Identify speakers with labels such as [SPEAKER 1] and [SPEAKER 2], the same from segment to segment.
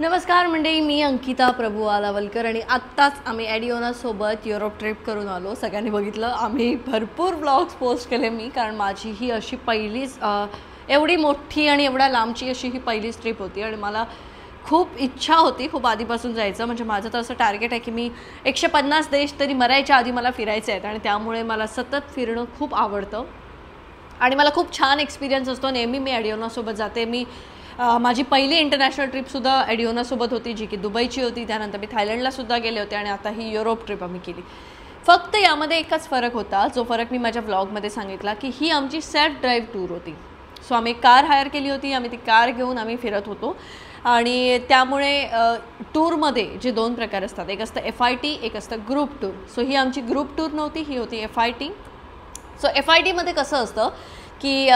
[SPEAKER 1] नमस्कार मंडळी, मी अंकिता प्रभू आलावलकर आणि आत्ताच आम्ही ॲडिओना सोबत युरोप ट्रिप करून आलो. सगळ्यांनी बघितलं, आम्ही भरपूर ब्लॉग्स पोस्ट केले मी, कारण माझी ही अशी पहिलीच एवढी मोठी आणि एवढ्या लांबची अशी ही पहिलीच ट्रिप होती आणि मला खूप इच्छा होती खूप आधीपासून जायचं. म्हणजे माझं तर असं टार्गेट आहे की मी 150 देश तरी मरायच्या आधी मला फिरायचे आहेत आणि त्यामुळे मला सतत फिरणं खूप आवडतं आणि मला खूप छान एक्सपिरियन्स असतो. नेहमी मी ॲडिओनासोबत जाते. मी माझी पहिली इंटरनॅशनल ट्रिपसुद्धा ॲडिओनासोबत होती, जी की दुबईची होती. त्यानंतर मी थायलंडलासुद्धा गेले होते आणि आता ही युरोप ट्रिप आम्ही केली. फक्त यामध्ये एकच फरक होता, जो फरक मी माझ्या व्लॉगमध्ये सांगितला, की ही आमची सेल्फ ड्राईव्ह टूर होती. सो आम्ही कार हायर केली होती, आम्ही ती कार घेऊन आम्ही फिरत होतो आणि त्यामुळे टूरमध्ये जे दोन प्रकार असतात, एक असतं FIT, एक असतं ग्रुप टूर. सो ही आमची ग्रुप टूर नव्हती, ही होती FIT. सो FITमध्ये कसं असतं की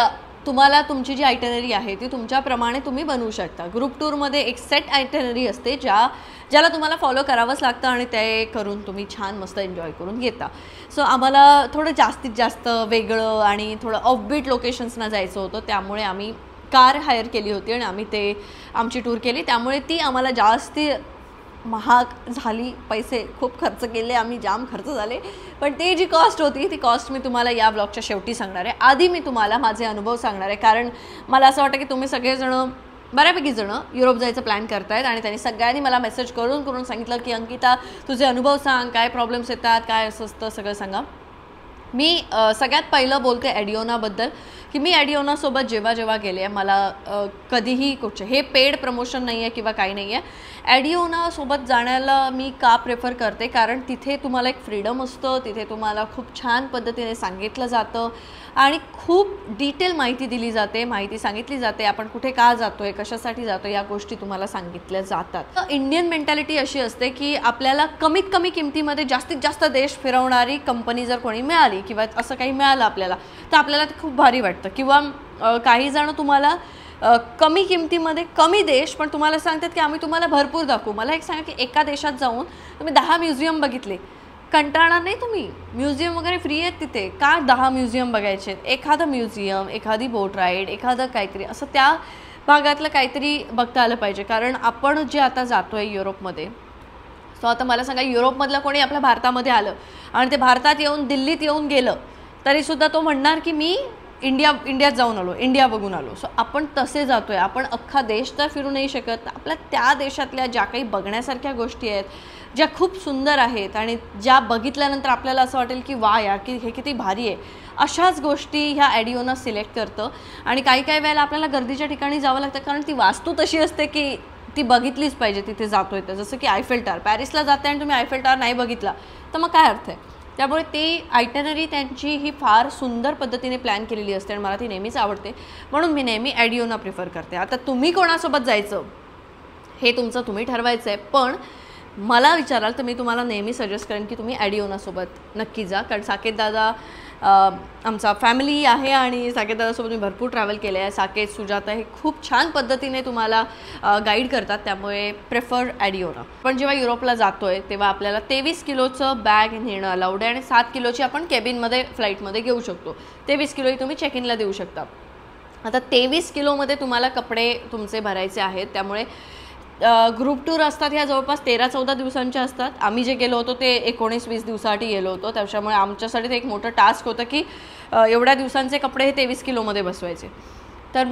[SPEAKER 1] तुम्हाला तुमची जी आयटनरी आहे ती तुमच्याप्रमाणे तुम्ही बनवू शकता. ग्रुप टूरमध्ये एक सेट आयटनरी असते ज्याला तुम्हाला फॉलो करावंच लागतं आणि ते करून तुम्ही छान मस्त एन्जॉय करून घेता. सो आम्हाला थोडं जास्तीत जास्त वेगळं आणि थोडं ऑफबीट लोकेशन्सना जायचं होतं, त्यामुळे आम्ही कार हायर केली होती आणि आम्ही आमची टूर केली. त्यामुळे ती आम्हाला जास्ती महाग झाली, पैसे खूप खर्च केले आम्ही, जाम खर्च झाले. पण ती जी कॉस्ट होती ती कॉस्ट मी तुम्हाला या ब्लॉगच्या शेवटी सांगणार आहे. आधी मी तुम्हाला माझे अनुभव सांगणार आहे, कारण मला असं वाटतं की तुम्ही सगळेजणं बऱ्यापैकी जणं युरोप जायचं प्लॅन करतायत आणि त्यांनी सगळ्यांनी मला मेसेज करून सांगितलं की अंकिता तुझे अनुभव सांग, काय प्रॉब्लेम्स येतात, काय असं असतं सगळं सांगा. मी सगळ्यात पहिलं बोलते ॲडिओनाबद्दल, की मी ॲडिओनासोबत जेव्हा गेले मला कधीही कुठचे हे पेड प्रमोशन नाही आहे किंवा काही नाही आहे. ॲडिओनासोबत जाण्याला मी का प्रेफर करते, कारण तिथे तुम्हाला एक फ्रीडम असतं, तिथे तुम्हाला खूप छान पद्धतीने सांगितलं जातं आणि खूप डिटेल माहिती दिली जाते, माहिती सांगितली जाते. आपण कुठे का जातो आहे, कशासाठी जातो या गोष्टी तुम्हाला सांगितल्या जातात. इंडियन मेंटॅलिटी अशी असते की आपल्याला कमीत कमी किमतीमध्ये जास्तीत जास्त देश फिरवणारी कंपनी जर कोणी मिळाली किंवा असं काही मिळालं आपल्याला, तर आपल्याला ते खूप भारी वाटतं. किंवा काही जण तुम्हाला कमी किमतीमध्ये कमी देश पण तुम्हाला सांगतात की आम्ही तुम्हाला भरपूर दाखवू. मला एक सांगा की एका देशात जाऊन तुम्ही 10 म्युझियम बघितले, कंटाळणार नाही तुम्ही? म्युझियम वगैरे फ्री आहेत तिथे, का 10 म्युझियम बघायचे आहेत? एखादं म्युझियम, एखादी बोट राईड, एखादं काहीतरी असं त्या भागातलं काहीतरी बघता आलं पाहिजे. कारण आपण जे आता जातो आहे युरोपमध्ये, सो आता मला सांगा युरोपमधलं कोणी आपल्या भारतामध्ये आलं आणि ते भारतात येऊन दिल्लीत येऊन गेलं तरीसुद्धा तो म्हणणार की मी इंडियात जाऊन आलो, इंडिया बघून आलो. सो आपण तसे जातो आहे. आपण अख्खा देश तर फिरू नाही शकत. आपल्या त्या देशातल्या ज्या काही बघण्यासारख्या गोष्टी आहेत, ज्या खूप सुंदर आहेत आणि ज्या बघितल्यानंतर आपल्याला असं वाटेल की वा यार की हे किती भारी आहे, अशाच गोष्टी ह्या ॲडिओना सिलेक्ट करतं. आणि काही वेळेला आपल्याला गर्दीच्या ठिकाणी जावं लागतं, कारण ती वास्तू तशी असते की ती बघितलीच पाहिजे तिथे जातोय तर. जसं की आयफेल टावर, पॅरिसला जाते आणि तुम्ही आयफेल टावर नाही बघितला तर मग काय अर्थ आहे? त्यामुळे ती आयटनरी त्यांची ही फार सुंदर पद्धतीने प्लॅन केलेली असते आणि मला ती नेहमीच आवडते, म्हणून मी नेहमी ॲडिओना प्रिफर करते. आता तुम्ही कोणासोबत जायचं हे तुमचं तुम्ही ठरवायचं आहे, पण मला विचाराल तर मी तुम्हाला नेहमी सजेस्ट करेन की तुम्ही ॲडिओनासोबत नक्की जा. कारण साकेत दादा आमचा फॅमिली आहे आणि साकेत दादासोबत मी भरपूर ट्रॅव्हल केले आहे. साकेत, सुजाता हे खूप छान पद्धतीने तुम्हाला गाईड करतात, त्यामुळे प्रेफर ॲडिओना. पण जेव्हा युरोपला जातो आहे तेव्हा आपल्याला 23 किलोचं बॅग नेणं अलाउड आहे आणि 7 किलोची आपण केबिनमध्ये फ्लाईटमध्ये घेऊ शकतो. 23 किलोही तुम्ही चेक इनला देऊ शकता. आता 23 किलोमध्ये तुम्हाला कपडे तुमचे भरायचे आहेत, त्यामुळे ग्रुप टूर असतात ह्या जवळपास 13-14 दिवसांच्या असतात. आम्ही जे गेलो होतो ते 19-20 दिवसासाठी गेलो होतो, त्याच्यामुळे आमच्यासाठी ते एक मोठं टास्क होतं की एवढ्या दिवसांचे कपडे हे 23 किलोमध्ये बसवायचे. तर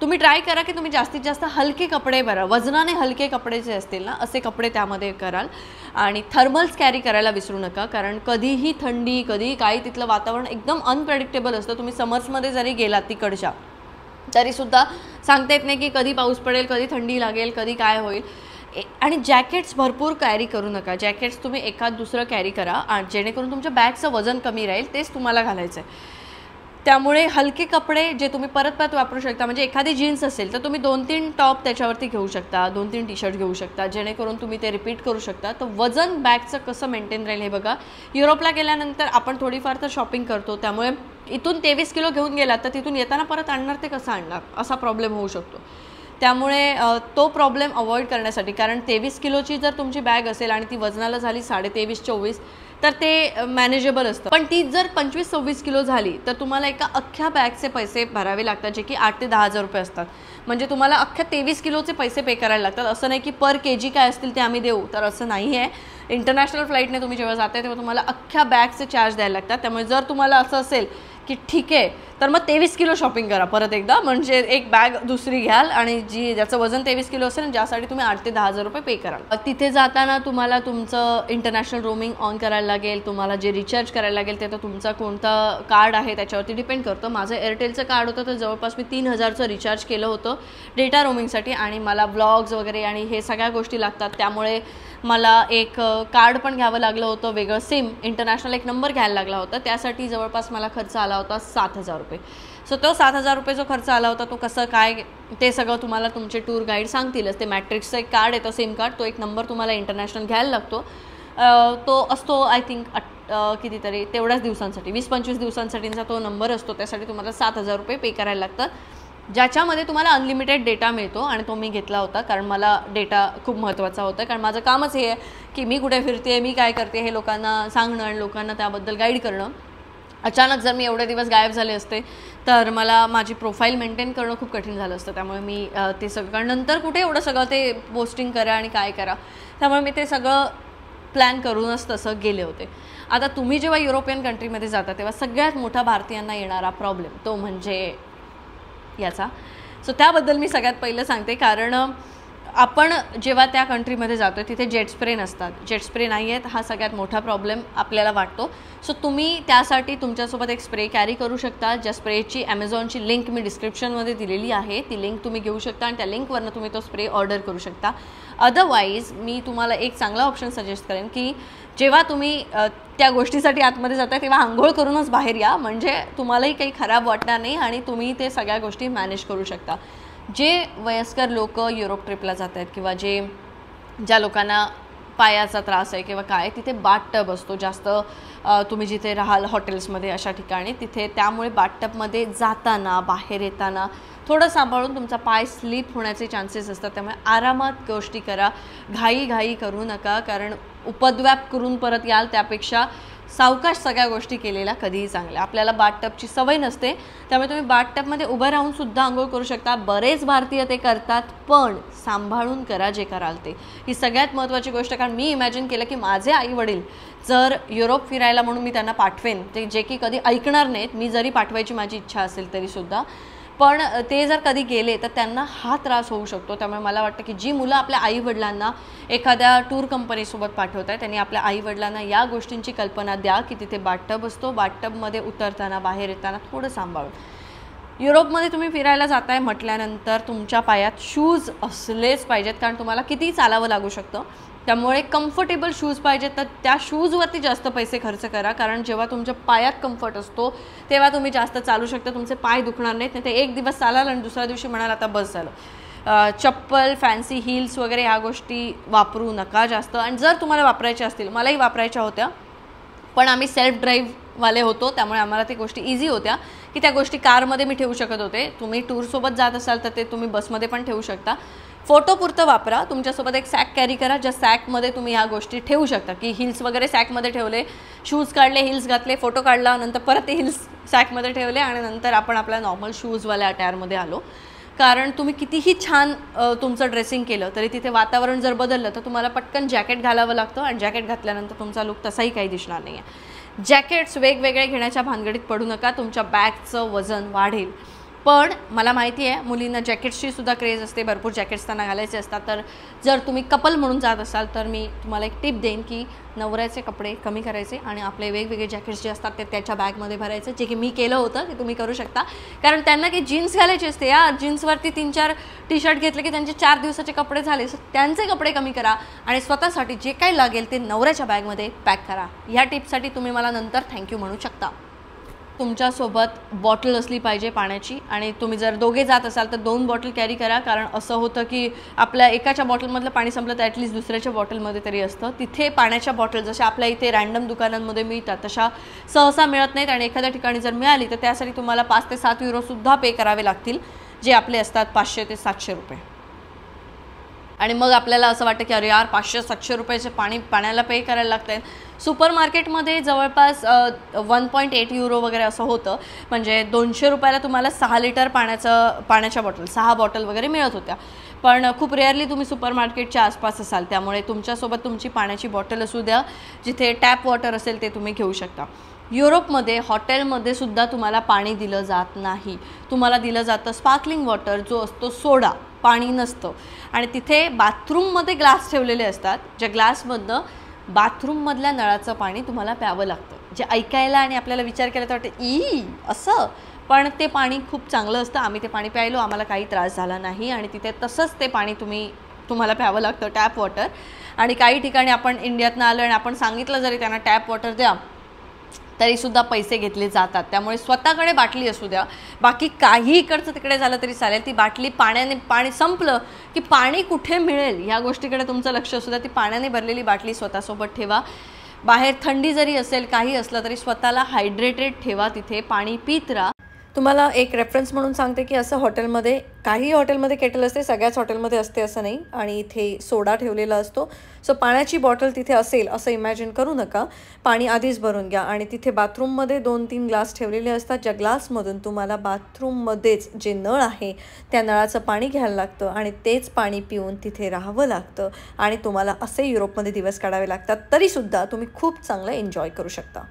[SPEAKER 1] तुम्ही ट्राय करा की तुम्ही जास्तीत जास्त हलके कपडे भरा, वजनाने हलके कपडे जे असतील ना असे कपडे त्यामध्ये कराल. आणि थर्मल्स कॅरी करायला विसरू नका, कारण कधीही थंडी, कधीही काही तिथलं वातावरण एकदम अनप्रेडिक्टेबल असतं. तुम्ही समर्समध्ये जरी गेलात तिकडच्या तरीसुद्धा सांगता येत नाही की कधी पाऊस पडेल, कधी थंडी लागेल, कधी काय होईल. आणि जॅकेट्स भरपूर कॅरी करू नका. जॅकेट्स तुम्ही एखाद दुसरं कॅरी करा आणि जेणेकरून तुमच्या बॅगचं वजन कमी राहील, तेच तुम्हाला घालायचं आहे. त्यामुळे हलके कपडे जे तुम्ही परत वापरू शकता, म्हणजे एखादी जीन्स असेल तर तुम्ही 2-3 टॉप त्याच्यावरती घेऊ शकता, 2-3 टी शर्ट घेऊ शकता, जेणेकरून तुम्ही ते रिपीट करू शकता. तर वजन बॅगचं कसं मेंटेन राहील हे बघा. युरोपला गेल्यानंतर आपण थोडीफार तर शॉपिंग करतो, त्यामुळे इथून 23 किलो घेऊन गेलात तर तिथून येताना परत आणणार ते कसं आणणार, असा प्रॉब्लेम होऊ शकतो. त्यामुळे तो प्रॉब्लेम अवॉइड करण्यासाठी, कारण 23 किलोची जर तुमची बॅग असेल आणि ती वजनाला झाली 23.5-24, तर ते मॅनेजेबल असतं. पण ती जर 25-26 किलो झाली तर तुम्हाला एका अख्ख्या बॅगचे पैसे भरावे लागतात, जे की 8 ते 10 हजार रुपये असतात. म्हणजे तुम्हाला अख्ख्या 23 किलोचे पैसे पे करायला लागतात. असं नाही की पर kg काय असतील ते आम्ही देऊ, तर असं नाही आहे. इंटरनॅशनल फ्लाईटने तुम्ही जेव्हा जाताय तेव्हा तुम्हाला अख्ख्या बॅगचे चार्ज द्यायला लागतात. त्यामुळे जर तुम्हाला असं असेल की ठीक आहे तर मग 23 किलो शॉपिंग करा परत एकदा, म्हणजे एक बॅग दुसरी घ्याल आणि ज्याचं वजन 23 किलो असेल ज्यासाठी तुम्ही 8 ते 10 हजार रुपये पे कराल. तिथे जाताना तुम्हाला तुमचं इंटरनॅशनल रोमिंग ऑन करायला लागेल. तुम्हाला जे रिचार्ज करायला लागेल ते तर तुमचा कोणता कार्ड आहे त्याच्यावरती डिपेंड करतं. माझं एअरटेलचं कार्ड होतं तर जवळपास मी 3000चं रिचार्ज केलं होतं डेटा रोमिंगसाठी, आणि मला व्लॉग्स वगैरे आणि हे सगळ्या गोष्टी लागतात. त्यामुळे मला एक कार्ड पण घ्यावं लागलं होतं, वेगळं सिम इंटरनॅशनल एक नंबर घ्यायला लागला होता. त्यासाठी जवळपास मला खर्च आला होता 7,000 रुपये. सो तो 7,000 रुपये जो खर्च आला होता तो कसं काय ते सगळं तुम्हाला तुमचे टूर गाईड सांगतीलच. ते मॅट्रिक्सचं एक कार्ड येतं, सिम कार्ड, तो एक नंबर तुम्हाला इंटरनॅशनल घ्यायला लागतो. तो असतो आय थिंक कितीतरी तेवढ्याच दिवसांसाठी, 20-25 दिवसांसाठीचा तो नंबर असतो. त्यासाठी तुम्हाला 7,000 रुपये पे करायला लागतात, ज्याच्यामध्ये तुम्हाला अनलिमिटेड डेटा मिळतो. आणि तो मी घेतला होता कारण मला डेटा खूप महत्त्वाचा होता. कारण माझं कामच हे आहे की मी कुठे फिरते, मी काय करते हे लोकांना सांगणं आणि लोकांना त्याबद्दल गाईड करणं. अचानक जर मी एवढे दिवस गायब झाले असते तर मला माझी प्रोफाईल मेंटेन करणं खूप कठीण झालं असतं. त्यामुळे मी ते सगळं नंतर कुठे एवढं सगळं ते पोस्टिंग करा आणि काय करा, त्यामुळे मी ते सगळं प्लॅन करूनच तसं गेले होते. आता तुम्ही जेव्हा युरोपियन कंट्रीमध्ये जाता तेव्हा सगळ्यात मोठा भारतीयांना येणारा प्रॉब्लेम तो म्हणजे याचा. सो त्याबद्दल मी सगळ्यात पहिलं सांगते. कारण आपण जेव्हा त्या कंट्रीमध्ये जातो तिथे जेट स्प्रे नसतात, जेट स्प्रे नाही आहेत, हा सगळ्यात मोठा प्रॉब्लेम आपल्याला वाटतो. सो तुम्ही त्यासाठी तुमच्यासोबत एक स्प्रे कॅरी करू शकता, ज्या स्प्रेची ॲमेझॉनची लिंक मी डिस्क्रिप्शनमध्ये दिलेली आहे. ती लिंक तुम्ही घेऊ शकता आणि त्या लिंकवरनं तुम्ही तो स्प्रे ऑर्डर करू शकता. अदरवाईज मी तुम्हाला एक चांगला ऑप्शन सजेस्ट करेन की जेव्हा तुम्ही त्या गोष्टीसाठी आतमध्ये जाता तेव्हा आंघोळ करूनच बाहेर या, म्हणजे तुम्हालाही काही खराब वाटणार नाही आणि तुम्ही ते सगळ्या गोष्टी मॅनेज करू शकता. जे वयस्कर लोक युरोप ट्रिपला जात आहेत किंवा ज्या लोकांना पायाचा त्रास आहे किंवा काय, तिथे बाथटब असतो जास्त. तुम्ही जिथे राहाल हॉटेल्समध्ये अशा ठिकाणी तिथे, त्यामुळे बाथटबमध्ये जाताना बाहेर येताना थोडं सांभाळून तुमचा पाय स्लिप होण्याचे चान्सेस असतात. त्यामुळे आरामात गोष्टी करा, घाई करू नका, कारण उपद्व्याप करून परत याल त्यापेक्षा सावकाश सगळ्या गोष्टी केलेल्या कधीही चांगल्या. आपल्याला बाथटबची सवय नसते, त्यामुळे तुम्ही बाथटबमध्ये उभं राहून सुद्धा आंघोळ करू शकता. बरेच भारतीय ते करतात, पण सांभाळून करा जे कराल ते, ही सगळ्यात महत्त्वाची गोष्ट. कारण मी इमॅजिन केलं की माझे आई वडील जर युरोप फिरायला म्हणून मी त्यांना पाठवेन, ते जे की कधी ऐकणार नाहीत, मी जरी पाठवायची माझी इच्छा असेल तरीसुद्धा, पण ते जर कधी गेले तर त्यांना हा त्रास होऊ शकतो. त्यामुळे मला वाटतं की जी मुलं आपल्या आईवडिलांना एखाद्या टूर कंपनीसोबत पाठवत आहे त्यांनी आपल्या आईवडिलांना या गोष्टींची कल्पना द्या की तिथे बाथटब असतो, बाथटबमध्ये उतरताना बाहेर येताना थोडं सांभाळून. युरोपमध्ये तुम्ही फिरायला जाताय म्हटल्यानंतर तुमच्या पायात शूज असलेच पाहिजेत, कारण तुम्हाला कितीही चालावं लागू शकतं. त्यामुळे कम्फर्टेबल शूज पाहिजेत, तर त्या शूजवरती जास्त पैसे खर्च करा. कारण जेव्हा तुमच्या पायात कम्फर्ट असतो तेव्हा तुम्ही जास्त चालू शकता, तुमचे पाय दुखणार नाहीत. नाही तर एक दिवस चालाल आणि दुसऱ्या दिवशी म्हणाल आता बस झालं. चप्पल, फॅन्सी हिल्स वगैरे ह्या गोष्टी वापरू नका जास्त. आणि जर तुम्हाला वापरायच्या असतील, मलाही वापरायच्या होत्या, पण आम्ही सेल्फ ड्राईव्हवाले होतो त्यामुळे आम्हाला त्या गोष्टी इझी होत्या की त्या गोष्टी कारमध्ये मी ठेवू शकत होते. तुम्ही टूरसोबत जात असाल तर ते तुम्ही बसमध्ये पण ठेवू शकता. फोटोपुरतं वापरा, तुमच्यासोबत एक सॅक कॅरी करा, ज्या सॅकमध्ये तुम्ही ह्या गोष्टी ठेवू शकता. की हिल्स वगैरे सॅकमध्ये ठेवले, शूज काढले, हिल्स घातले, फोटो काढला, नंतर परत ते हिल्स सॅकमध्ये ठेवले आणि नंतर आपण आपल्या नॉर्मल शूजवाल्या अटायरमध्ये आलो. कारण तुम्ही कितीही छान तुमचं ड्रेसिंग केलं तरी तिथे वातावरण जर बदललं तर तुम्हाला पटकन जॅकेट घालावं लागतं आणि जॅकेट घातल्यानंतर तुमचा लुक तसाही काही दिसणार नाही आहे. जॅकेट्स वेगवेगळे घेण्याच्या भानगडीत पडू नका, तुमच्या बॅगचं वजन वाढेल. पण मला माहिती आहे मुलींना जॅकेट्सची सुद्धा क्रेज असते, भरपूर जॅकेट्स त्यांना घालायचे असतात. तर जर तुम्ही कपल म्हणून जात असाल तर मी तुम्हाला एक टिप देईन की नवऱ्याचे कपडे कमी करायचे आणि आपले वेगवेगळे जॅकेट्स जे असतात ते त्याच्या बॅगमध्ये भरायचे, जे की मी केलं होतं, की तुम्ही करू शकता. कारण त्यांना की जीन्स घालायची असते, या जीन्सवरती 3-4 टी-शर्ट घेतले की त्यांचे 4 दिवसाचे कपडे झाले. त्यांचे कपडे कमी करा आणि स्वतःसाठी जे काही लागेल ते नवऱ्याच्या बॅगमध्ये पॅक करा. ह्या टिपसाठी तुम्ही मला नंतर थँक्यू म्हणू शकता. तुमच्यासोबत बॉटल असली पाहिजे पाण्याची, आणि तुम्ही जर दोघे जात असाल तर 2 बॉटल कॅरी करा. कारण असं होतं की आपल्या एकाच्या बॉटलमधलं पाणी संपलं तर ॲटलिस्ट दुसऱ्याच्या बॉटलमध्ये तरी असतं. तिथे पाण्याच्या बॉटल जशा आपल्या इथे रँडम दुकानांमध्ये मिळतात तशा सहसा मिळत नाहीत, आणि एखाद्या ठिकाणी जर मिळाली तर त्यासाठी तुम्हाला 5 ते 7 युरोसुद्धा पे करावे लागतील, जे आपले असतात 500 ते 700 रुपये. आणि मग आपल्याला असं वाटतं की अरे यार 500-700 रुपयाचे पाण्याला पे करायला लागत आहेत. सुपर मार्केटमध्ये जवळपास 1.8 युरो वगैरे असं होतं. म्हणजे 200 रुपयाला तुम्हाला 6 लिटर पाण्याच्या बॉटल 6 बॉटल वगैरे मिळत होत्या. पण खूप रेअरली तुम्ही सुपर मार्केटच्या आसपास असाल, त्यामुळे तुमच्यासोबत तुमची पाण्याची बॉटल असू द्या, जिथे टॅप वॉटर असेल ते तुम्ही घेऊ शकता. युरोपमध्ये हॉटेलमध्ये सुद्धा तुम्हाला पाणी दिलं जात नाही. तुम्हाला दिलं जातं स्पार्कलिंग वॉटर, जो असतो सोडा, पाणी नसतं. आणि तिथे बाथरूममध्ये ग्लास ठेवलेले असतात, ज्या ग्लासमधनं बाथरूममधल्या नळाचं पाणी तुम्हाला प्यावं लागतं. जे ऐकायला आणि आपल्याला विचार केला तर वाटतं ई असं, पण ते पाणी खूप चांगलं असतं. आम्ही ते पाणी प्यायलो, आम्हाला काही त्रास झाला नाही. आणि तिथे तसंच ते पाणी तुम्हाला प्यावं लागतं, टॅप वॉटर. आणि काही ठिकाणी आपण इंडियातनं आलो आणि आपण सांगितलं जरी त्यांना टॅप वॉटर द्या, तरीसुद्धा पैसे घेतले जातात. त्यामुळे स्वतःकडे बाटली असू द्या, बाकी काही इकडचं तिकडे झालं तरी चालेल, ती बाटली पाणी संपलं की पाणी कुठे मिळेल ह्या गोष्टीकडे तुमचं लक्ष असू द्या. ती पाण्याने भरलेली बाटली स्वतःसोबत ठेवा. बाहेर थंडी जरी असेल, काही असलं तरी स्वतःला हायड्रेटेड ठेवा, तिथे पाणी पीत राहा. तुम्हाला एक रेफरन्स म्हणून सांगते की असं हॉटेलमध्ये, काही हॉटेलमध्ये केटल असते, सगळ्याच हॉटेलमध्ये असते असं नाही. आणि इथे सोडा ठेवलेला असतो. सो पाण्याची बॉटल तिथे असेल असं इमॅजिन करू नका. पाणी आधीच भरून घ्या. आणि तिथे बाथरूममध्ये 2-3 ग्लास ठेवलेले असतात, ज्या ग्लासमधून तुम्हाला बाथरूममध्येच जे नळ आहे त्या नळाचं पाणी घ्यायला लागतं आणि तेच पाणी पिऊन तिथे राहावं लागतं. आणि तुम्हाला असे युरोपमध्ये दिवस काढावे लागतात, तरीसुद्धा तुम्ही खूप चांगलं एन्जॉय करू शकता.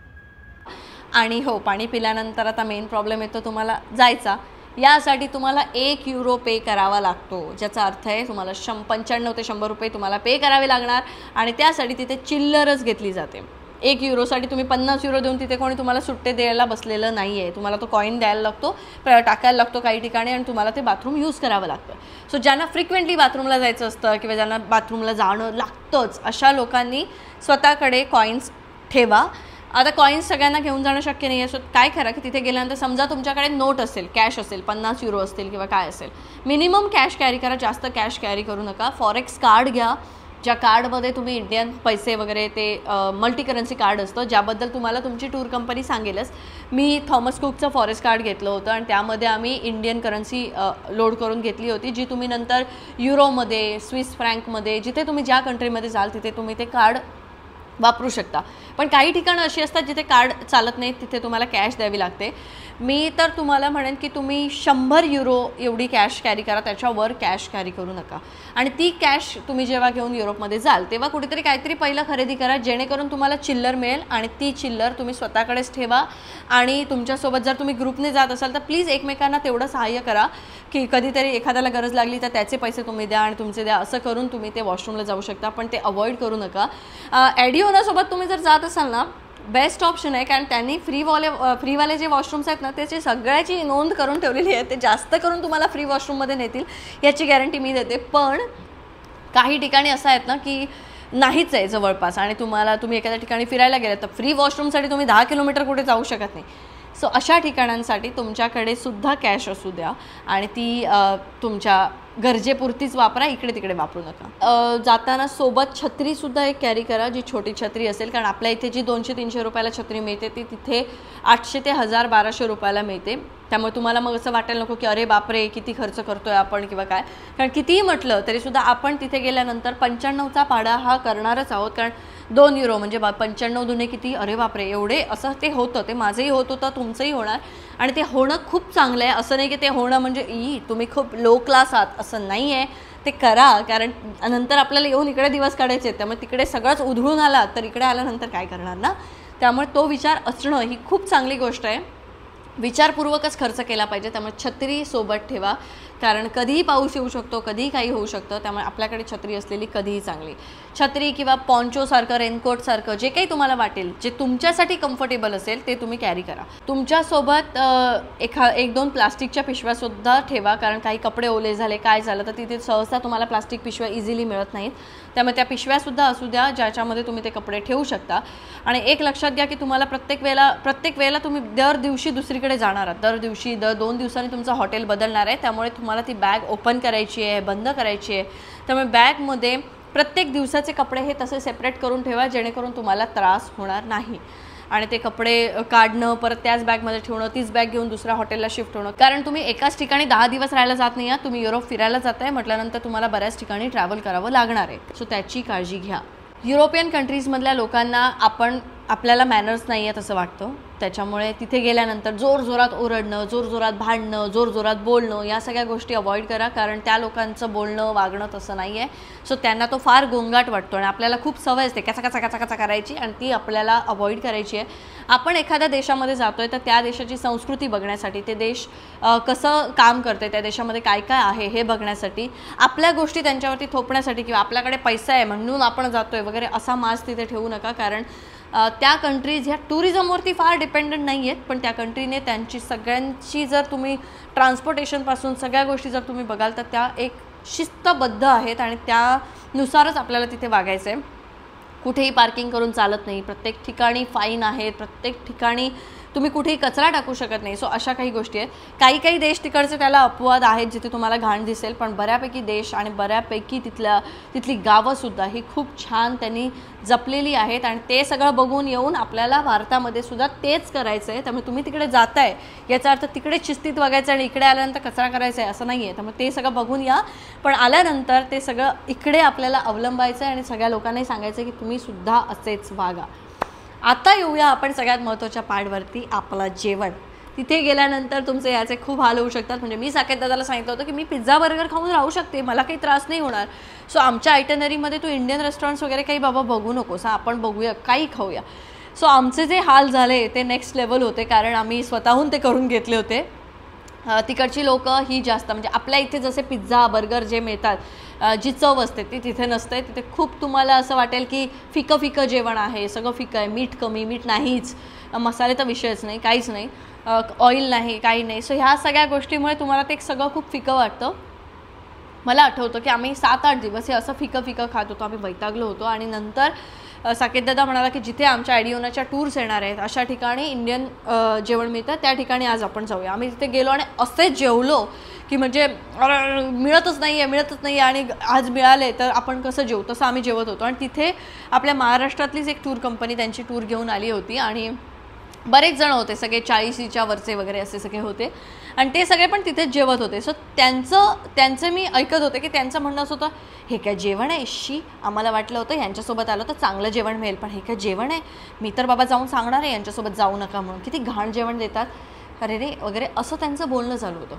[SPEAKER 1] आणि हो, पाणी पिल्यानंतर आता मेन प्रॉब्लेम येतो तुम्हाला जायचा. यासाठी तुम्हाला 1 युरो पे करावा लागतो, ज्याचा अर्थ आहे तुम्हाला 95 ते 100 रुपये तुम्हाला पे करावे लागणार. आणि त्यासाठी तिथे चिल्लरच घेतली जाते. 1 युरोसाठी तुम्ही 50 युरो देऊन तिथे कोणी तुम्हाला सुट्टे द्यायला बसलेलं नाही आहे. तुम्हाला तो कॉईन द्यायला लागतो, टाकायला लागतो काही ठिकाणी, आणि तुम्हाला ते बाथरूम यूज करावं लागतं. सो ज्यांना फ्रिक्वेंटली बाथरूमला जायचं असतं किंवा ज्यांना बाथरूमला जाणं लागतंच, अशा लोकांनी स्वतःकडे कॉईन्स ठेवा. आता कॉईन्स सगळ्यांना घेऊन जाणं शक्य नाही आहे. सो काय करा की तिथे गेल्यानंतर समजा तुमच्याकडे नोट असेल, कॅश असेल, 50 युरो असतील किंवा काय असेल, मिनिमम कॅश कॅरी करा, जास्त कॅश कॅरी करू नका. फॉरेक्स कार्ड घ्या, ज्या कार्डमध्ये तुम्ही इंडियन पैसे वगैरे, ते मल्टी करन्सी कार्ड असतं, ज्याबद्दल तुम्हाला तुमची टूर कंपनी सांगेलच. मी थॉमस कुकचं फॉरेस्ट कार्ड घेतलं होतं आणि त्यामध्ये आम्ही इंडियन करन्सी लोड करून घेतली होती, जी तुम्ही नंतर युरोमध्ये, स्विस फ्रँकमध्ये, जिथे तुम्ही ज्या कंट्रीमध्ये जाल तिथे तुम्ही ते कार्ड वापरू शकता. पण काही ठिकाणं अशी असतात जिथे कार्ड चालत नाहीत, तिथे तुम्हाला कॅश द्यावी लागते. मी तर तुम्हाला म्हणेन की तुम्ही 100 युरो एवढी कॅश कॅरी करा, त्याच्यावर कॅश कॅरी करू नका. आणि ती कॅश तुम्ही जेव्हा घेऊन युरोपमध्ये जाल तेव्हा कुठेतरी काहीतरी पहिलं खरेदी करा, जेणेकरून तुम्हाला चिल्लर मिळेल. आणि ती चिल्लर तुम्ही स्वतःकडेच ठेवा. आणि तुमच्यासोबत जर तुम्ही ग्रुपने जात असाल तर प्लीज एकमेकांना तेवढं सहाय्य करा की कधीतरी एखाद्याला गरज लागली तर त्याचे पैसे तुम्ही द्या आणि तुमचे द्या, असं करून तुम्ही ते वॉशरूमला जाऊ शकता. पण ते अवॉइड करू नका. ॲडिओनासोबत तुम्ही जर जात असाल ना, बेस्ट ऑप्शन आहे, कारण त्यांनी फ्रीवाले जे वॉशरूम्स आहेत ना, त्याची सगळ्याची नोंद करून ठेवलेली आहे. ते जास्त करून तुम्हाला फ्री वॉशरूममध्ये नेतील याची गॅरंटी मी देते. पण काही ठिकाणी असं आहेत ना की नाहीच आहे जवळपास, आणि तुम्ही एखाद्या ठिकाणी फिरायला गेलात तर फ्री वॉशरूमसाठी तुम्ही 10 किलोमीटर कुठे जाऊ शकत नाही. सो अशा ठिकाणांसाठी तुमच्याकडे सुद्धा कॅश असू द्या आणि ती तुमच्या गरजेपुरतीच वापरा, इकडे तिकडे वापरू नका. जाताना सोबत छत्रीसुद्धा एक कॅरी करा, जी छोटी छत्री असेल, कारण आपल्या इथे जी 200-300 रुपयाला छत्री मिळते ती तिथे 800 ते 1000-1200 रुपयाला मिळते. त्यामुळे तुम्हाला मग असं वाटायला नको की अरे बापरे किती खर्च करतोय आपण किंवा काय, कारण कितीही म्हटलं तरीसुद्धा आपण तिथे गेल्यानंतर 95चा पाडा हा करणारच आहोत. कारण 2 युरो म्हणजे 95 दुने किती, अरे बापरे एवढे, असं ते होतं. ते माझंही होत होतं, तुमचंही होणार. आणि ते होणं खूप चांगलं आहे. असं नाही की ते होणं म्हणजे तुम्ही खूप लो क्लास आहात, असं नाही आहे. ते करा, कारण नंतर आपल्याला येऊन इकडे दिवस काढायचे आहेत. त्यामुळे तिकडे सगळंच उधळून आलात तर इकडे आल्यानंतर काय करणार ना. त्यामुळे तो विचार असणं ही खूप चांगली गोष्ट आहे. विचारपूर्वकच खर्च केला पाहिजे. त्यामुळे छत्री सोबत ठेवा, कारण कधीही पाऊस येऊ शकतो, कधीही काही होऊ शकतं. त्यामुळे आपल्याकडे छत्री असलेली कधीही चांगली. छत्री किंवा पॉन्चोसारखं, रेनकोटसारखं जे काही तुम्हाला वाटेल, जे तुमच्यासाठी कम्फर्टेबल असेल ते तुम्ही कॅरी करा. तुमच्यासोबत 1-2 प्लास्टिकच्या पिशव्यासुद्धा ठेवा, कारण काही कपडे ओले झाले, काय झालं तर तिथे सहसा तुम्हाला प्लास्टिक पिशव्या इझिली मिळत नाहीत. त्यामुळे त्या पिशव्यासुद्धा असू द्या, ज्याच्यामध्ये तुम्ही ते कपडे ठेवू शकता. आणि एक लक्षात घ्या की तुम्हाला प्रत्येक वेळेला तुम्ही दर दिवशी दुसरीकडे जाणार आहात. दर 2 दिवसांनी तुमचं हॉटेल बदलणार आहे. त्यामुळे तुम्हाला ती बॅग ओपन करायची आहे, बंद करायची आहे. त्यामुळे बॅगमध्ये प्रत्येक दिवसाचे कपडे हे तसे सेपरेट करून ठेवा, जेणेकरून तुम्हाला त्रास होणार नाही. आणि ते कपडे काढणं, परत त्याच बॅगमध्ये ठेवणं, तीच बॅग घेऊन दुसऱ्या हॉटेलला शिफ्ट होणं. कारण तुम्ही एकाच ठिकाणी 10 दिवस राहायला जात नाही आहात, तुम्ही युरोप फिरायला जाताय म्हटल्यानंतर तुम्हाला बऱ्याच ठिकाणी ट्रॅव्हल करावं लागणार आहे. सो त्याची काळजी घ्या. युरोपियन कंट्रीजमधल्या लोकांना आपल्याला मॅनर्स नाही आहेत असं वाटतं, त्याच्यामुळे तिथे गेल्यानंतर जोरजोरात ओरडणं, जोरजोरात भांडणं, जोरजोरात बोलणं या सगळ्या गोष्टी अवॉइड करा. कारण त्या लोकांचं बोलणं वागणं तसं नाही आहे. सो त्यांना तो फार गोंगाट वाटतो आणि आपल्याला खूप सवय असते कचा कचा कचा कचा करायची आणि ती आपल्याला अवॉइड करायची आहे. आपण एखाद्या देशामध्ये जातोय तर त्या देशाची संस्कृती बघण्यासाठी, ते देश कसं काम करते, त्या देशामध्ये काय काय आहे हे बघण्यासाठी, आपल्या गोष्टी त्यांच्यावरती थोपण्यासाठी किंवा आपल्याकडे पैसा आहे म्हणून आपण जातोय वगैरे असा माज तिथे ठेवू नका. कारण त्या कंट्रीज ह्या टुरिझमवरती फार डिपेंडंट नाही आहेत, पण त्या कंट्रीने त्यांची सगळ्यांची जर तुम्ही ट्रान्सपोर्टेशनपासून सगळ्या गोष्टी जर तुम्ही बघाल तर त्या एक शिस्तबद्ध आहेत आणि त्यानुसारच आपल्याला तिथे वागायचं आहे. कुठेही पार्किंग करून चालत नाही, प्रत्येक ठिकाणी फाईन आहेत, प्रत्येक ठिकाणी तुम्ही कुठेही कचरा टाकू शकत नाही. सो अशा काही गोष्टी आहेत. काही देश तिकडचे त्याला अपवाद आहेत जिथे तुम्हाला घाण दिसेल, पण बऱ्यापैकी देश आणि बऱ्यापैकी तिथली गावंसुद्धा ही खूप छान त्यांनी जपलेली आहेत आणि ते सगळं बघून येऊन आपल्याला भारतामध्ये सुद्धा तेच करायचं आहे. त्यामुळे तुम्ही तिकडे जाताय याचा अर्थ तिकडे शिस्तीत वागायचं आणि इकडे आल्यानंतर कचरा करायचा आहे असं नाही आहे. त्यामुळे ते सगळं बघून या, पण आल्यानंतर ते सगळं इकडे आपल्याला अवलंबायचं आहे आणि सगळ्या लोकांनाही सांगायचं की तुम्ही सुद्धा असेच वागा. आता येऊया आपण सगळ्यात महत्त्वाच्या पार्टवरती, आपलं जेवण. तिथे गेल्यानंतर तुमचे याचे खूप हाल होऊ शकतात. म्हणजे मी साकेत दादाला सांगितलं होतं की मी पिझ्झा बर्गर खाऊन राहू शकते, मला काही त्रास नाही होणार. सो आमच्या आयटनरीमध्ये तू इंडियन रेस्टॉरंट्स वगैरे काही बाबा बघू नकोस, आपण बघूया काही खाऊया. सो आमचे जे हाल झाले ते नेक्स्ट लेवल होते, कारण आम्ही स्वतःहून ते करून घेतले होते. तिकडची लोकं ही जास्त, म्हणजे आपल्या इथे जसे पिझ्झा बर्गर जे मिळतात जी चव असते ती तिथे नसते. तिथे खूप तुम्हाला असं वाटेल की फिकं फिकं जेवण आहे, सगळं फिकं आहे, मीठ कमी, मीठ नाहीच, मसाले तर विषयच नाही, काहीच नाही, ऑइल नाही, काही नाही. सो ह्या सगळ्या गोष्टीमुळे तुम्हाला ते सगळं खूप फिकं वाटतं. मला आठवतं की आम्ही 7-8 दिवस हे असं फिकं फिकं खात होतो, आम्ही वैतागलो होतो. आणि नंतर साकेत दादा म्हणाला की जिथे आमच्या ॲडिओनाच्या टूर्स येणार आहेत अशा ठिकाणी इंडियन जेवण मिळतं, त्या ठिकाणी आज आपण जाऊया. आम्ही तिथे गेलो आणि असे जेवलो की म्हणजे मिळतच नाही आहे आणि आज मिळाले तर आपण कसं जेवू, तसं आम्ही जेवत होतो. आणि तिथे आपल्या महाराष्ट्रातलीच एक टूर कंपनी त्यांची टूर घेऊन आली होती आणि बरेच जण होते, सगळे 40च्या वरचे वगैरे असे सगळे होते आणि ते सगळे पण तिथेच जेवत होते. सो त्यांचं मी ऐकत होते की त्यांचं म्हणणं असं होतं, हे काय जेवण आहे, शी, आम्हाला वाटलं होतं यांच्यासोबत आलं तर चांगलं जेवण मिळेल, पण हे काय जेवण आहे, मी तर बाबा जाऊन सांगणार आहे यांच्यासोबत जाऊ नका म्हणून, किती घाण जेवण देतात, अरे रे वगैरे असं त्यांचं बोलणं चालू होतं.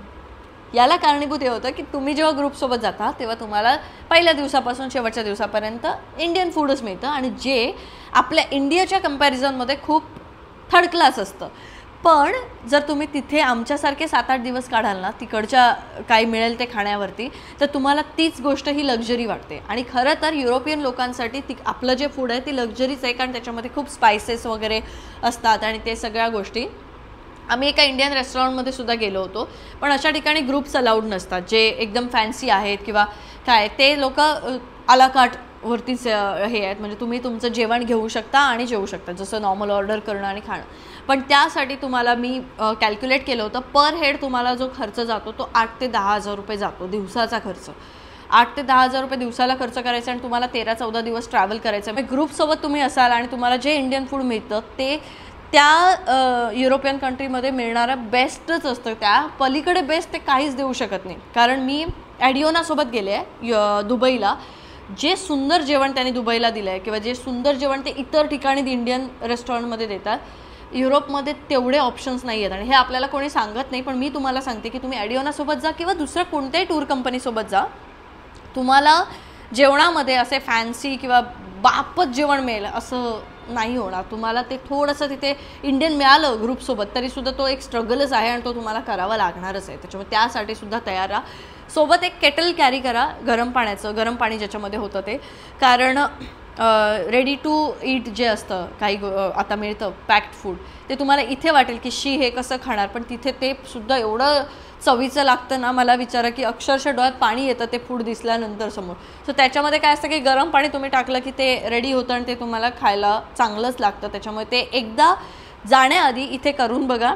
[SPEAKER 1] याला कारणीभूत हे होतं की तुम्ही जेव्हा ग्रुपसोबत जाता तेव्हा तुम्हाला पहिल्या दिवसापासून शेवटच्या दिवसापर्यंत इंडियन फूडच मिळतं आणि जे आपल्या इंडियाच्या कंपॅरिझनमध्ये खूप थर्ड क्लास असतं. पण जर तुम्ही तिथे आमच्यासारखे 7-8 दिवस काढाल ना तिकडच्या काय मिळेल ते खाण्यावरती, तर तुम्हाला तीच गोष्ट ही लक्झरी वाटते. आणि खरं तर युरोपियन लोकांसाठी आपलं जे फूड आहे ती लक्झरीच आहे, कारण त्याच्यामध्ये खूप स्पायसेस वगैरे असतात आणि ते सगळ्या गोष्टी. आम्ही एका इंडियन रेस्टॉरंटमध्ये सुद्धा गेलो होतो, पण अशा ठिकाणी ग्रुप्स अलाउड नसतात जे एकदम फॅन्सी आहेत किंवा काय, ते लोक आलाकाटवरतीच हे आहेत, म्हणजे तुम्ही तुमचं जेवण घेऊ शकता आणि जेवू शकता, जसं नॉर्मल ऑर्डर करणं आणि खाणं. पण त्यासाठी तुम्हाला मी कॅल्क्युलेट केलं होतं, पर हेड तुम्हाला जो खर्च जातो तो 8 ते 10 हजार रुपये जातो, दिवसाचा खर्च. 8 ते 10 हजार रुपये दिवसाला खर्च करायचा आणि तुम्हाला 13-14 दिवस ट्रॅव्हल करायचं. म्हणजे ग्रुपसोबत तुम्ही असाल आणि तुम्हाला जे इंडियन फूड मिळतं ते त्या युरोपियन कंट्रीमध्ये मिळणारं बेस्टच असतं, त्या पलीकडे बेस्ट ते काहीच देऊ शकत नाही. कारण मी ॲडिओनासोबत गेले आहे दुबईला, जे सुंदर जेवण त्यांनी दुबईला दिलं आहे किंवा जे सुंदर जेवण ते इतर ठिकाणी इंडियन रेस्टॉरंटमध्ये देतात, युरोपमध्ये तेवढे ऑप्शन्स नाही आहेत. आणि हे आपल्याला कोणी सांगत नाही, पण मी तुम्हाला सांगते की तुम्ही ॲडिओनासोबत जा किंवा दुसऱ्या कोणत्याही टूर कंपनीसोबत जा, तुम्हाला जेवणामध्ये असे फॅन्सी किंवा बापच जेवण मिळेल असं नाही होणार. तुम्हाला ते थोडंसं तिथे इंडियन मिळालं ग्रुपसोबत तरीसुद्धा तो एक स्ट्रगलच आहे आणि तो तुम्हाला करावा लागणारच आहे. त्याच्यामुळे त्यासाठी सुद्धा तयार राहा. सोबत एक केटल कॅरी करा गरम पाणी ज्याच्यामध्ये होतं ते, कारण रेडी टू ईट जे असतं काही आता मिळतं पॅक्ड फूड, ते तुम्हाला इथे वाटेल की शी हे कसं खाणार, पण तिथे ते सुद्धा एवढं चवीचं लागतं ना, मला विचारा की अक्षरशः डोळ्यात पाणी येतं ते फूड दिसल्यानंतर समोर. सो त्याच्यामध्ये काय असतं की गरम पाणी तुम्ही टाकलं की ते रेडी होतं आणि ते तुम्हाला खायला चांगलंच लागतं. त्याच्यामुळे ते एकदा जाण्याआधी इथे करून बघा,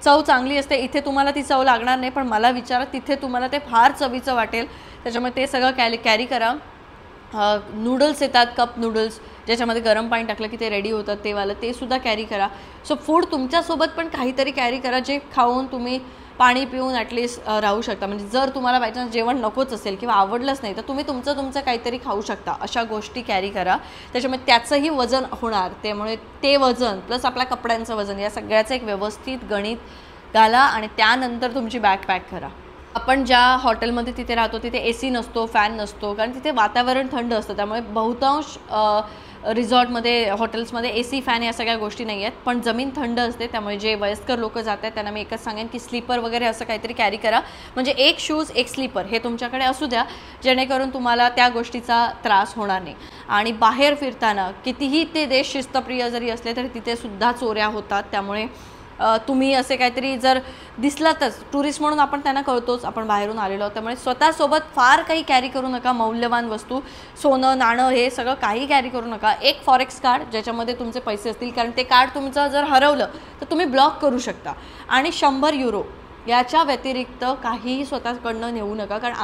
[SPEAKER 1] चव चांगली असते. इथे तुम्हाला ती चव लागणार नाही, पण मला विचारा तिथे तुम्हाला ते फार चवीचं वाटेल. त्याच्यामुळे ते सगळं कॅरी करा. नूडल्स येतात, कप नूडल्स, ज्याच्यामध्ये गरम पाणी टाकलं की ते रेडी होतात, ते वालं ते सुद्धा कॅरी करा. सो फूड तुमच्यासोबत पण काहीतरी कॅरी करा, जे खाऊन तुम्ही पाणी पिऊन ॲटलिस्ट राहू शकता. म्हणजे जर तुम्हाला बाय चान्स जेवण नकोच असेल किंवा आवडलंच नाही तर तुम्ही तुमचं काहीतरी खाऊ शकता, अशा गोष्टी कॅरी करा. त्याच्यामुळे त्याचंही वजन होणार, त्यामुळे ते वजन प्लस आपल्या कपड्यांचं वजन या सगळ्याचं एक व्यवस्थित गणित घाला आणि त्यानंतर तुमची बॅग पॅक करा. आपण ज्या हॉटेलमध्ये तिथे राहतो तिथे AC नसतो, फॅन नसतो, कारण तिथे वातावरण थंड असतं. त्यामुळे बहुतांश रिसॉर्टमध्ये, हॉटेल्समध्ये AC, फॅन या सगळ्या गोष्टी नाही आहेत. पण जमीन थंड असते, त्यामुळे जे वयस्कर लोक जात आहेत त्यांना मी एकच सांगेन की स्लीपर वगैरे असं काहीतरी कॅरी करा. म्हणजे एक शूज, एक स्लीपर हे तुमच्याकडे असू द्या, जेणेकरून तुम्हाला त्या गोष्टीचा त्रास होणार नाही. आणि बाहेर फिरताना कितीही ते देश शिस्तप्रिय जरी असले तरी तिथे सुद्धा चोऱ्या होतात. त्यामुळे तुम्ही असे काहीतरी जर दिसलातच, टुरिस्ट म्हणून आपण त्यांना कळतोच आपण बाहेरून आलेलो आहोत, त्यामुळे स्वतःसोबत फार काही कॅरी करू नका. मौल्यवान वस्तू, सोनं, नाणं हे सगळं काही कॅरी करू नका. एक फॉरेक्स कार्ड ज्याच्यामध्ये तुमचे पैसे असतील, कारण ते कार्ड तुमचं जर हरवलं तर तुम्ही ब्लॉक करू शकता. आणि 100 युरो याच्या व्यतिरिक्त काहीही स्वतःकडनं नेऊ नका. कारण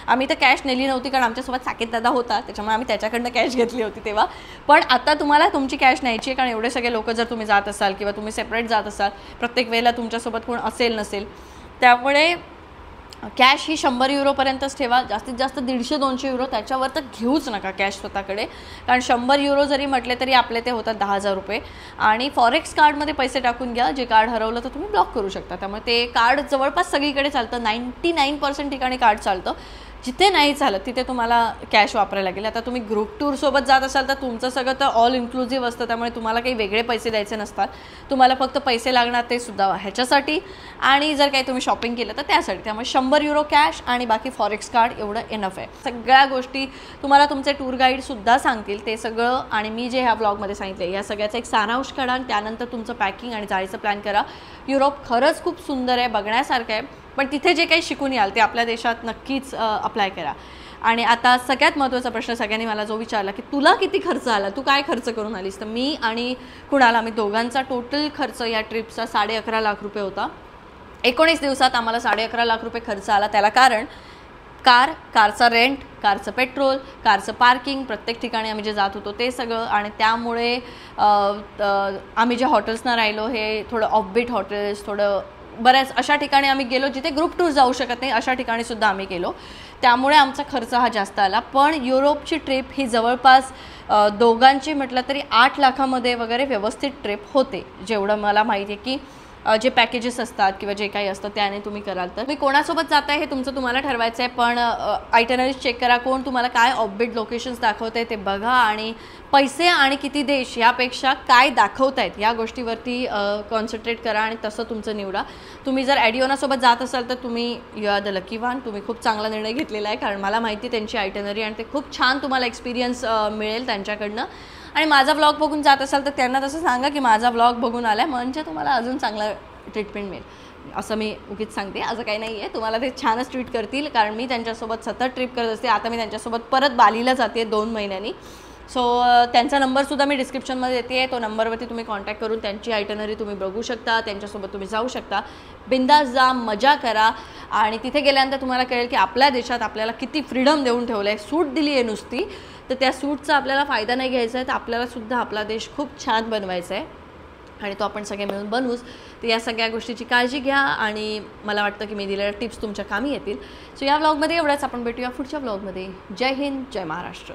[SPEAKER 1] आम्ही तर कॅश नेली नव्हती, कारण आमच्यासोबत साकेत दादा होता, त्याच्यामुळे आम्ही त्याच्याकडनं कॅश घेतली होती तेव्हा. पण आता तुम्हाला तुमची कॅश न्यायची आहे, कारण एवढे सगळे लोक जर तुम्ही जात असाल किंवा तुम्ही सेपरेट जात असाल, प्रत्येक वेळेला तुमच्यासोबत कोण असेल नसेल, त्यामुळे कॅश ही 100 युरोपर्यंतच ठेवा. जास्तीत जास्त 150-200 युरो, त्याच्यावर तर घेऊच नका कॅश स्वतःकडे. कारण 100 युरो जरी म्हटले तरी आपले ते होतात 10,000 रुपये. आणि फॉरेक्स कार्डमध्ये पैसे टाकून घ्या. जे कार्ड हरवलं तर तुम्ही ब्लॉक करू शकता. त्यामुळे ते कार्ड जवळपास सगळीकडे चालतं, 99% ठिकाणी कार्ड चालतं. जिथे नाही चालत तिथे तुम्हाला कॅश वापरायला लागेल. आता तुम्ही ग्रुप टूरसोबत जात असाल तर तुमचं सगळं तर ऑल इन्क्लुझिव्ह असतं, त्यामुळे तुम्हाला काही वेगळे पैसे द्यायचे नसतात. तुम्हाला फक्त पैसे लागणार ते सुद्धा ह्याच्यासाठी, आणि जर काही तुम्ही शॉपिंग केलं तर त्यासाठी. त्यामुळे 100 युरो कॅश आणि बाकी फॉरेक्स कार्ड एवढं इनफ आहे. सगळ्या गोष्टी तुम्हाला तुमचे टूर गाईडसुद्धा सांगतील ते सगळं. आणि मी जे ह्या ब्लॉगमध्ये सांगितलं या सगळ्याचा एक सारांश काढा आणि त्यानंतर तुमचं पॅकिंग आणि जायचं प्लॅन करा. युरोप खरंच खूप सुंदर आहे, बघण्यासारखं आहे. पण तिथे जे काही शिकून याल ते आपल्या देशात नक्कीच अप्लाय करा. आणि आता सगळ्यात महत्त्वाचा प्रश्न सगळ्यांनी मला जो विचारला की तुला किती खर्च आला, तू काय खर्च करून आलीस, तर मी आणि कुणाला, आम्ही दोघांचा टोटल खर्च या ट्रिपचा 11.5 लाख रुपये होता. 19 दिवसात आम्हाला 11.5 लाख रुपये खर्च आला. त्याला कारण कारचा रेंट, कारचं पेट्रोल, कारचं पार्किंग, प्रत्येक ठिकाणी आम्ही जे जात होतो ते सगळं. आणि त्यामुळे आम्ही ज्या हॉटेल्सना राहिलो हे थोडं ऑफबीट हॉटेल्स, थोडं बऱ्याच अशा ठिकाणी आम्ही गेलो जिथे ग्रुप टूर जाऊ शकत नाही, अशा ठिकाणी सुद्धा आम्ही गेलो. त्यामुळे आमचा खर्च हा जास्त आला. पण युरोपची ट्रिप ही जवळपास दोघांची म्हटलं तरी 8 लाखामध्ये वगैरे व्यवस्थित ट्रिप होते, जेवढं मला माहिती आहे की जे पॅकेजेस असतात किंवा जे काही असतं त्याने तुम्ही कराल. तर तुम्ही कोणासोबत जाताय हे तुमचं तुम्हाला ठरवायचं आहे. पण आयटनरीज चेक करा, कोण तुम्हाला काय ऑफबीट लोकेशन्स दाखवत आहे ते बघा. आणि पैसे आणि किती देश यापेक्षा काय दाखवत आहेत या गोष्टीवरती कॉन्सन्ट्रेट करा आणि तसं तुमचं निवडा. तुम्ही जर ॲडिओनासोबत जात असाल तर तुम्ही you are the lucky one. तुम्ही खूप चांगला निर्णय घेतलेला आहे, कारण मला माहिती त्यांची आयटनरी आणि ते खूप छान तुम्हाला एक्सपिरियन्स मिळेल त्यांच्याकडनं. आणि माझा व्लॉग बघून जात असाल तर त्यांना तसं सांगा की माझा व्लॉग बघून आला आहे, म्हणजे तुम्हाला अजून चांगला ट्रीटमेंट मिळेल. असं मी उगीच सांगते, असं काही नाही आहे. तुम्हाला ते छानच ट्रीट करतील, कारण मी त्यांच्यासोबत सतत ट्रिप करत असते. आता मी त्यांच्यासोबत परत बालीला जाते 2 महिन्यांनी. सो त्यांचा नंबरसुद्धा मी डिस्क्रिप्शनमध्ये देते आहे. तो नंबरवरती तुम्ही कॉन्टॅक्ट करून त्यांची आयटनरी तुम्ही बघू शकता, त्यांच्यासोबत तुम्ही जाऊ शकता. बिंदास जा, मजा करा. आणि तिथे गेल्यानंतर तुम्हाला कळेल की आपल्या देशात आपल्याला किती फ्रीडम देऊन ठेवलं आहे. सूट दिली आहे नुसती, तर त्या सूटचा आपल्याला फायदा नाही घ्यायचा आहे, तर आपल्यालासुद्धा आपला देश खूप छान बनवायचा आहे आणि तो आपण सगळे मिळून बनवूच. तर या सगळ्या गोष्टीची काळजी घ्या आणि मला वाटतं की मी दिलेल्या टिप्स तुमच्या कामी येतील. सो या व्लॉगमध्ये एवढंच. आपण भेटूया पुढच्या व्लॉगमध्ये. जय हिंद, जय महाराष्ट्र.